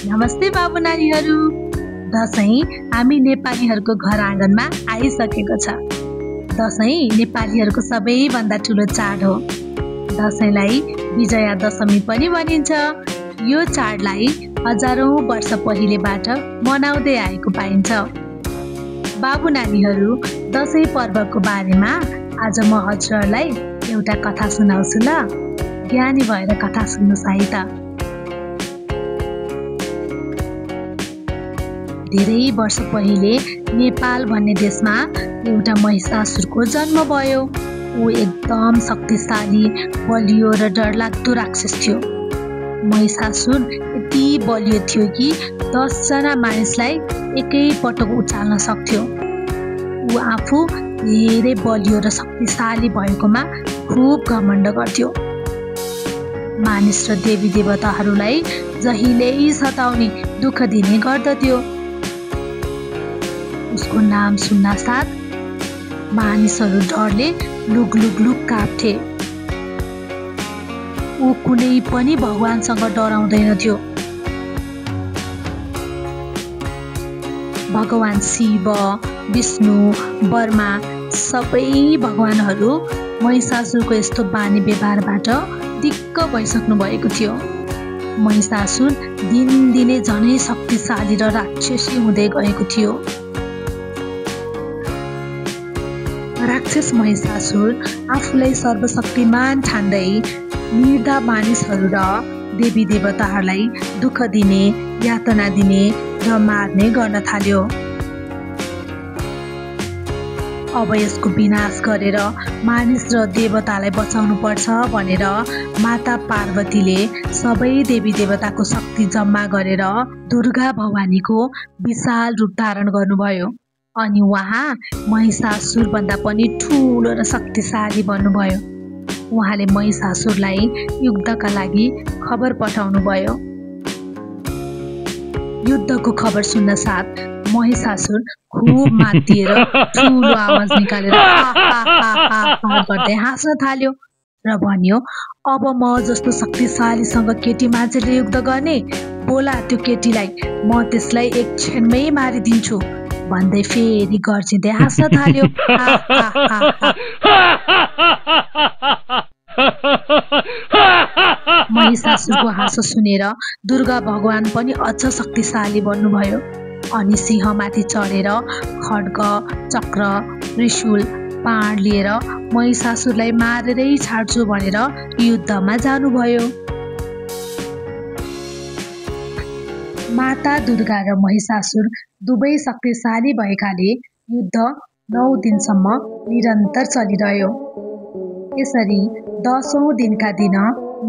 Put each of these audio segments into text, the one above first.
नमस्ते बाबु नानीहरू। दशैं हामी नेपालीहरूको घर आँगनमा आइसकेको छ। दशैं नेपालीहरूको सबैभन्दा ठुलो चाड हो। दशैंलाई विजया दशमी पनि भनिन्छ। यो चाडलाई हजारौं वर्ष पहिलेबाट मनाउँदै आएको पाइन्छ। बाबु नानीहरू, दशैं पर्वको बारेमा आज म हजुरहरूलाई एउटा कथा सुनाउँछु ल। ज्ञानी भएर कथा सुन्नुहोस् है त। धेरै वर्ष पहिले नेपाल भन्ने देशमा एउटा महिषासुरको जन्म भयो। ऊ एकदम शक्तिशाली, बलियो र डरलाग्दो राक्षस थियो। महिषासुर यति बलियो थियो कि 10 जना मानिसलाई एकै पटक उचाल्न सक्थ्यो। ऊ आफू धेरै बलियो र शक्तिशाली भएकोमा खुब घमण्ड गर्थ्यो। मानिस र देवी देवताहरूलाई जहिल्यै सताउने, दुःख दिने गर्दथ्यो। उसको नाम सुन्न साथ मानिसहरू डरले लुग काप्थे। ऊ कुनै पनि भगवानसँग डराउँदैन थियो। भगवान शिव, विष्णु, ब्रह्मा सबै भगवानहरू महिषासुरको यस्तो बानी व्यवहारबाट दिक्क भइसक्नु भएको थियो। महिषासुर दिनदिनै झनै शक्तिशाली र राक्षसी हुँदै गएको थियो। राक्षस महिषासुर आफूलाई सर्वशक्तिमान ठान्दै निर्धा मानिसहरू र देवी देवताहरूलाई दुःख दिने, यातना दिने र मार्ने गर्न थाल्यो। अब यसको विनाश गरेर मानिस र देवतालाई बचाउनु पर्छ भनेर माता पार्वतीले सबै देवी देवताको शक्ति जम्मा गरेर दुर्गा भवानीको विशाल रूप धारण गर्नुभयो। अनि उहाँ महिषासुर भन्दा पनि ठुलो र शक्तिशाली बन्नुभयो। उहाँले महिषासुरलाई युद्धका लागि खबर पठाउनु भयो। युद्धको खबर सुन्न साथ महिषासुर खुब मातिएर ठुलो आवाज निकालेर गर्दै हाँस्न थाल्यो र भन्यो, अब म जस्तो शक्तिशालीसँग केटी मान्छेले युद्ध गर्ने, बोला त्यो केटीलाई, म त्यसलाई एक क्षणमै मारिदिन्छु भन्दै फेरि गर्जिँदै हाँस्न थाल्यो। महिषासुरको हाँसो सुनेर दुर्गा भगवान पनि अझ शक्तिशाली बन्नुभयो। अनि सिंहमाथि चढेर खड्ग, चक्र, त्रिशूल, बाण लिएर महिषासुरलाई मारेरै छाड्छु भनेर युद्धमा जानुभयो। माता दुर्गा र महिषासुर दुवै शक्तिशाली भएकाले युद्ध 9 दिनसम्म निरन्तर चलिरह्यो। यसरी 10औं दिनका दिन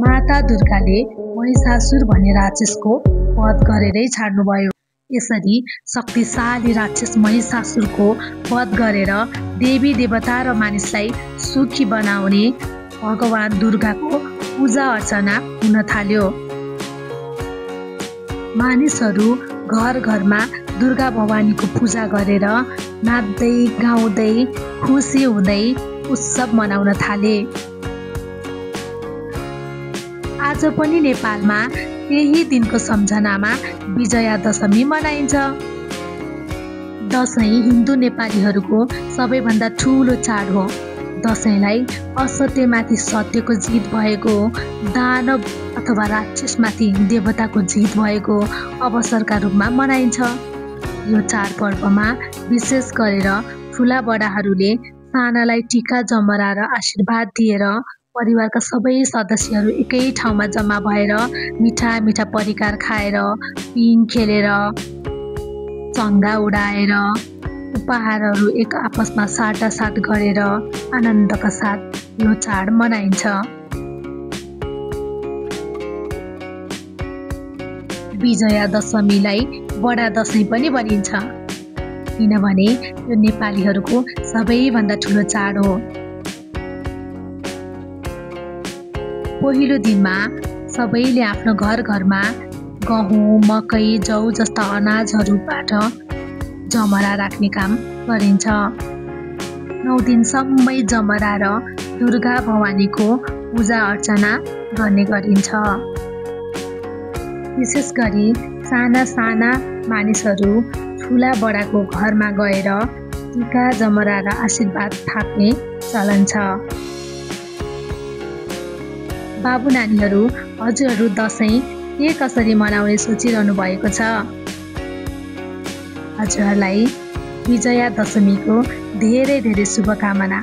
माता दुर्गाले महिषासुर भन्ने राक्षसको वध गरेरै छाड्नुभयो। यसरी शक्तिशाली राक्षस महिषासुरको वध गरेर देवी देवता र मानिसलाई सुखी बनाउने भगवान दुर्गाको पूजा अर्चना हुन थाल्यो। मानिसहरू घर घरमा दुर्गा भवानीको पूजा गरेर नाच्दै गाउँदै खुसी हुँदै उत्सव मनाउन थाले। आज पनि नेपालमा त्यही दिनको सम्झनामा विजया दशमी मनाइन्छ। दशैं हिन्दू नेपालीहरूको सबैभन्दा ठुलो चाड हो। दशैंलाई असत्यमाथि सत्यको जित भएको, दानव अथवा राक्षसमाथि देवताको जित भएको अवसरका रूपमा मनाइन्छ। यो चाडपर्वमा विशेष गरेर ठुला बडाहरूले सानालाई टीका जमरा र आशीर्वाद दिएर परिवारका सबै सदस्यहरू एकै ठाउँमा जम्मा भएर मिठा मिठा परिकार खाएर, पिङ खेलेर, चङ्गा उडाएर, उपहारहरू एक आपसमा साटासाट गरेर आनन्दका साथ यो चाड मनाइन्छ। विजया दशमीलाई बडा दशैं पनि भनिन्छ, किनभने यो नेपालीहरूको सबैभन्दा ठुलो चाड हो। पहिलो दिनमा सबैले आफ्नो घर घरमा गहुँ, मकै, जौ जस्ता अनाजहरूबाट जमरा राख्ने काम गरिन्छ। 9 दिनसम्मै जमरा र दुर्गा भवानीको पूजा अर्चना गर्ने गरिन्छ। विशेष गरी साना साना मानिसहरू ठुला बडाको घरमा गएर टीका जमरा र आशीर्वाद थाप्ने चलन छ। बाबु नानीहरू, हजुरहरू दसैँ के कसरी मनाउने सोचिरहनु भएको छ? हजुरहरूलाई विजया दशमीको धेरै धेरै शुभकामना।